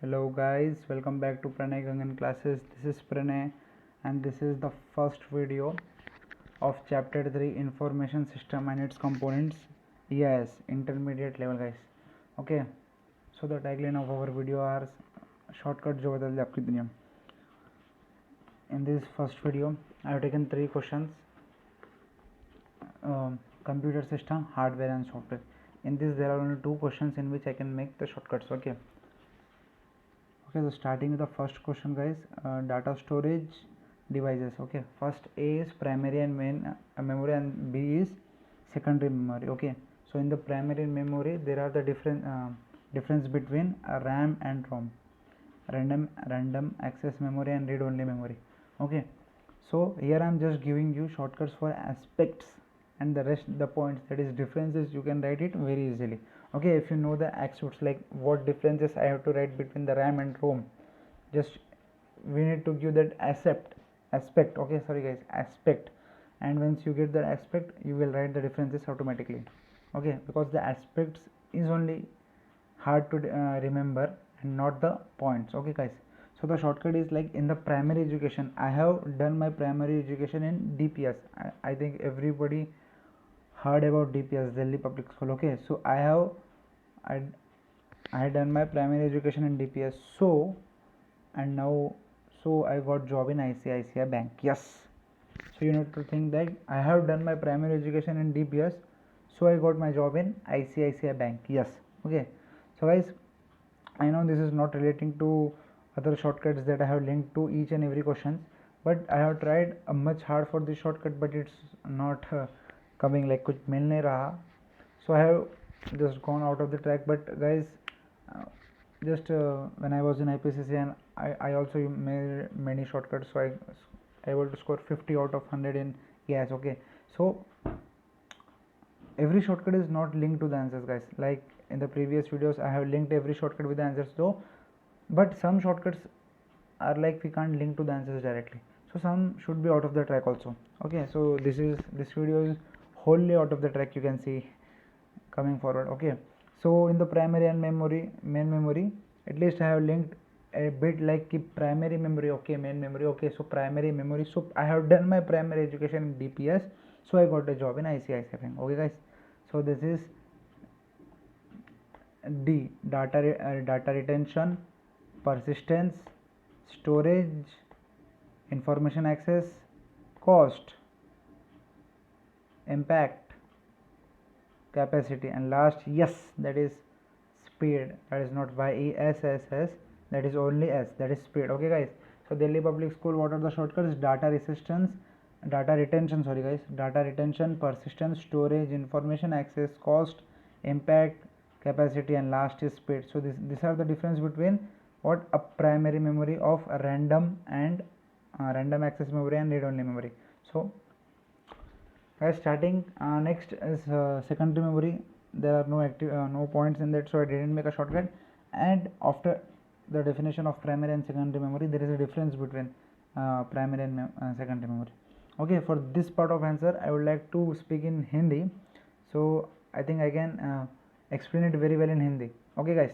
Hello guys, welcome back to Pranay Gangan classes. This is Pranay and this is the first video of chapter 3 information system and its components. Yes, intermediate level guys. Okay, so the tagline of our video are shortcut jo badal de aapki duniya. In this first video I have taken 3 questions, computer system, hardware and software. In this there are only 2 questions in which I can make the shortcuts. Okay, so starting with the first question guys, data storage devices. Okay, first A is primary and main memory and B is secondary memory. Okay, so in the primary memory there are the difference between RAM and ROM, random access memory and read only memory. Okay, so here I am just giving you shortcuts for aspects, and the rest the points, that is differences, you can write it very easily. Okay, if you know the aspects, like what differences I have to write between the RAM and ROM, just we need to give that aspect. Okay, sorry guys, aspect, and once you get the aspect you will write the differences automatically. Okay, because the aspects is only hard to remember and not the points. Okay guys, so the shortcut is like in the primary education I have done my primary education in DPS. I think everybody heard about DPS, Delhi Public School. Okay, so I had done my primary education in DPS, so and now so I got job in ICICI Bank. Yes, so you need to think that I have done my primary education in DPS, so I got my job in ICICI Bank. Yes. Okay, so guys, I know this is not relating to other shortcuts that I have linked to each and every question, but I have tried much hard for this shortcut, but it's not coming, like कुछ मिल नहीं रहा, so I have just gone out of the track. But guys, just when I was in IPCC and I also made many shortcuts, so I able to score 50 out of 100 in yes. Okay, so every shortcut is not linked to the answers guys. Like in the previous videos I have linked every shortcut with the answers though, but some shortcuts are like we can't link to the answers directly, so some should be out of the track also. Okay, so this video is wholly out of the track, you can see coming forward. Okay, so in the primary and main memory, at least I have linked a bit like keep primary memory. Okay, main memory. Okay, so primary memory, so I have done my primary education in DPS, so I got a job in ICICI Bank. Okay guys, so this is D, data retention, persistence, storage, information access, cost, impact, capacity, and last yes, that is speed. That is not YESSS, that is only S, that is speed. Okay guys, so Delhi Public School, what are the shortcuts? Data retention, sorry guys, data retention, persistence, storage, information access, cost, impact, capacity, and last is speed. So these are the difference between what a primary memory of a random and random access memory and read only memory. So guys, starting next is secondary memory. There are no points in that, so I didn't make a shortcut. And after the definition of primary and secondary memory, there is a difference between primary and secondary memory. Okay, for this part of answer I would like to speak in Hindi, so I think I can explain it very well in Hindi. Okay guys,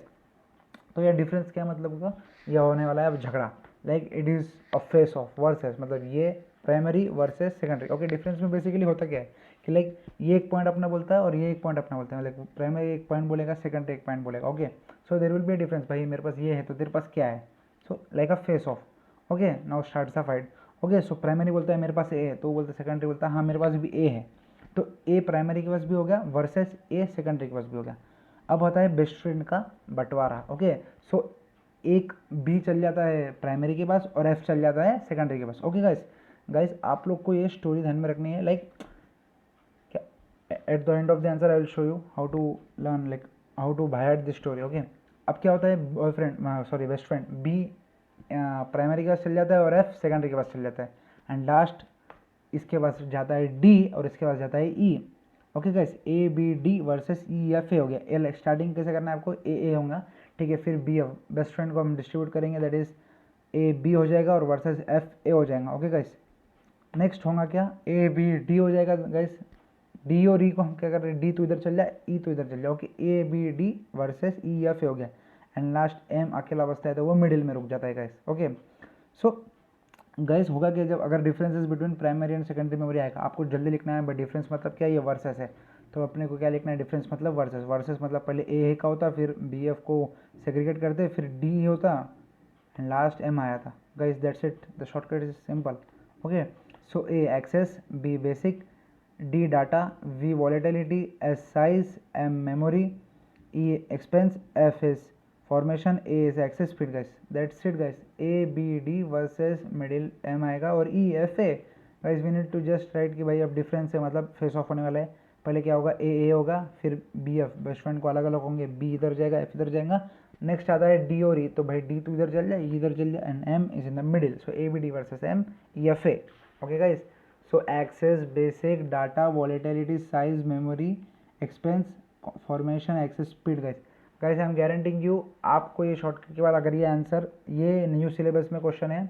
तो यह difference क्या मतलब होगा, यह होने वाला है अब झगड़ा, like it is a face of versus, मतलब ये primary versus secondary. Okay, difference में बेसिकली होता क्या है कि लाइक ये एक पॉइंट अपना बोलता है और ये एक पॉइंट अपना बोलता है, लाइक प्राइमरी एक पॉइंट बोलेगा, सेकेंडरी एक पॉइंट बोलेगा. Okay, so there will be a difference, भाई मेरे पास ये है तो तेरे पास क्या है, so like a face of. Okay, now starts a fight. Okay, so primary बोलता है मेरे पास ए है, तो वो बोलता है सेकेंडरी बोलता है हाँ मेरे पास भी ए है, तो ए प्राइमरी के पास भी हो गया वर्सेस ए सेकेंडरी के पास भी हो गया. अब होता है बेस्ट फ्रेंड का बंटवारा. ओके, सो एक बी चल जाता है प्राइमरी के पास और एफ चल जाता है सेकेंडरी के पास. ओके गाइस, आप लोग को ये स्टोरी ध्यान में रखनी है. Like at the end of the answer I will show you how to learn, like how to buy this story. Okay, अब क्या होता है, boyfriend sorry best friend B primary के पास चल जाता है और एफ सेकेंडरी के पास चल जाता है, एंड लास्ट इसके पास जाता है डी और इसके पास जाता है E. Okay guys, A B D versus E F A हो गया. एल स्टार्टिंग कैसे करना है आपको, ए होगा, ठीक है, फिर बी बेस्ट फ्रेंड को हम डिस्ट्रीब्यूट करेंगे, दैट इज ए बी हो जाएगा और वर्सेस एफ ए हो जाएगा. ओके गाइस, नेक्स्ट होगा क्या, ए बी डी हो जाएगा गाइस, डी और ई को हम क्या कर रहे हैं, डी तो इधर चल जाए, ई तो इधर चल जाए. Okay, A B D versus E F A हो गया, एंड लास्ट एम अकेला बचता है तो वो मिडिल में रुक जाता है गाइस। ओके, सो गाइस होगा कि जब अगर differences between primary and secondary memory आएगा, आपको जल्दी लिखना है, बट डिफरेंस मतलब क्या, ये वर्सेस है, तो अपने को क्या लिखना है, डिफरेंस मतलब वर्सेस। वर्सेस मतलब पहले ए का होता, फिर बी एफ को सेग्रीगेट करते, फिर डी होता एंड लास्ट एम आया था guys. That's it, the shortcut is simple. Okay, so A access, B basic, D data, V volatility, S size, M memory, E expense, F is formation, A is access speed guys. That's it guys, A B D versus middle M आएगा और E F A guys. We need to just write कि भाई अब difference है मतलब face of होने वाला है। पहले क्या होगा, ए होगा, फिर बी एफ, बेस्ट फ्रेंड को अलग अलग होंगे, बी इधर जाएगा, एफ इधर जाएगा, नेक्स्ट आता है डी और ई, तो भाई डी तो इधर चल जाए, इधर चल जाए, and M is in the middle, so A B D versus M E F A. Okay guys, so access, basic, data, volatility, size, memory, expense, formation, access speed guys. Guys I am guaranteeing you, आपको ये shortcut के बाद अगर ये answer, ये new syllabus में question है,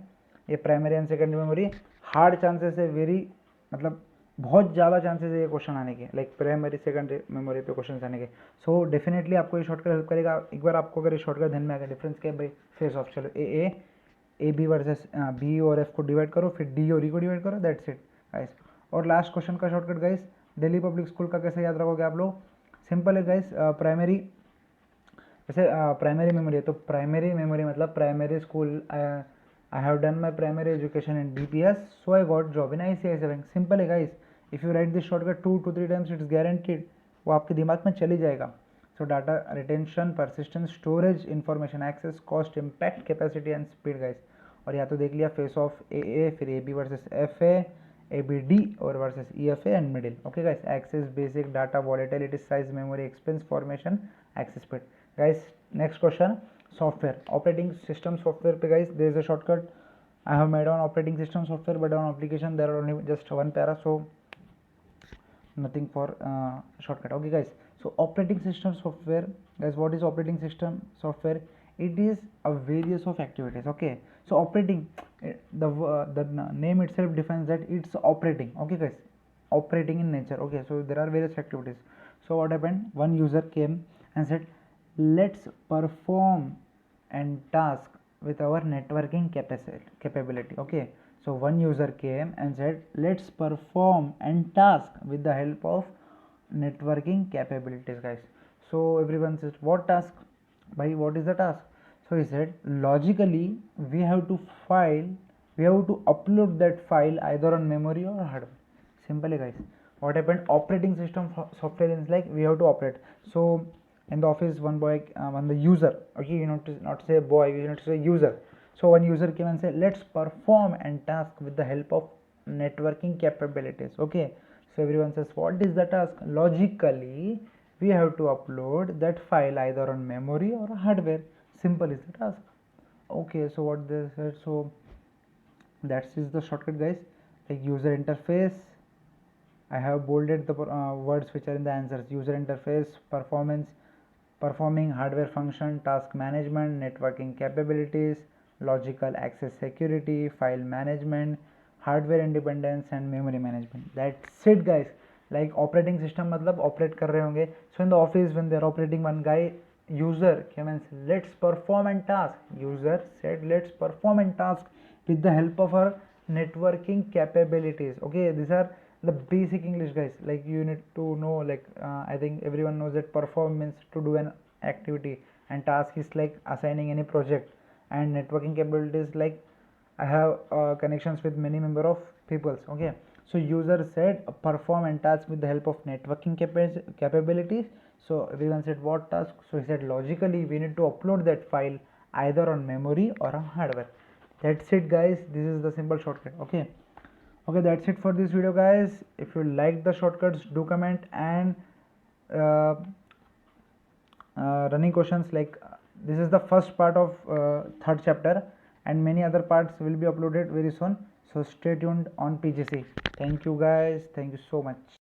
ये primary and secondary memory, hard chances है, वेरी मतलब बहुत ज़्यादा चांसेस है ये क्वेश्चन आने के, लाइक प्राइमरी सेकेंडरी मेमोरी पे क्वेश्चन आने के। सो डेफिनेटली आपको ये शॉर्टकट हेल्प करेगा। एक बार आपको अगर ये शॉर्टकट ध्यान में आ गया, डिफरेंस क्या है भाई, फेस ऑफ, चलो ए बी वर्सेस बी और एफ को डिवाइड करो, फिर डी और ई को डिवाइड करो, दैट्स इट गाइस। और लास्ट क्वेश्चन का shortcut guys, Delhi public school का कैसे याद रखोगे आप लोग, सिंपल है गाइस। प्राइमरी, जैसे प्राइमरी मेमोरी है तो प्राइमरी मेमोरी मतलब primary school, I have done my primary education in DPS, so I got job in ICICI bank. Simple है guys, if you write this shortcut 2 to 3 times, it's guaranteed वो आपके दिमाग में चली जाएगा। So data retention, persistence, storage, information, access, cost, impact, capacity and speed guys. और या तो देख लिया फेस ऑफ ए, फिर AB वर्सेस FA, ABD और versus EFA and middle. Okay guys, access, basic, data, volatility, size, memory, expense, formation, access speed guys. Next question, software, operating system software पे guys there is a shortcut. I have made on operating system software, but on application there are only just one para, so nothing for shortcut. Okay guys, so operating system software guys, what is operating system software? It is a various of activities. Okay, so operating, the name itself defines that it's operating. Okay guys, operating in nature. Okay, so there are various activities. So what happened, one user came and said, let's perform and task with our networking capability. Okay, so one user came and said, let's perform and task with the help of networking capabilities guys. So everyone says, what task, by what is the task? So he said, logically we have to upload that file either on memory or hardware. Simple guys, what happened, operating system software is like we have to operate. So in the office, one boy, the user, okay, you know, to not say boy, you know, to say user. So one user came and said, let's perform and task with the help of networking capabilities. Okay, so everyone says, what is the task? Logically we have to upload that file either on memory or hardware. Simple is the task. Okay, so what they said, so that is the shortcut guys. Like user interface, I have bolded the words which are in the answers. User interface, performing hardware function, task management, networking capabilities, logical access security, file management, hardware independence and memory management. That's it guys. Like operating system मतलब operate कर रहे होंगे. So in the office when they are operating, one guy, user came and said, let's perform and task. User said, let's perform and task with the help of our networking capabilities. Okay, these are the basic English guys. Like you need to know, like I think everyone knows that perform means to do an activity, and task is like assigning any project, and networking capabilities like I have connections with many member of peoples. Okay, so user said perform and task with the help of networking capabilities. So everyone said what task? So he said logically we need to upload that file either on memory or on hardware. That's it guys, this is the simple shortcut. Okay, that's it for this video guys. If you like the shortcuts, do comment, and running questions, like this is the first part of third chapter, and many other parts will be uploaded very soon, so stay tuned on PGC. Thank you guys, thank you so much.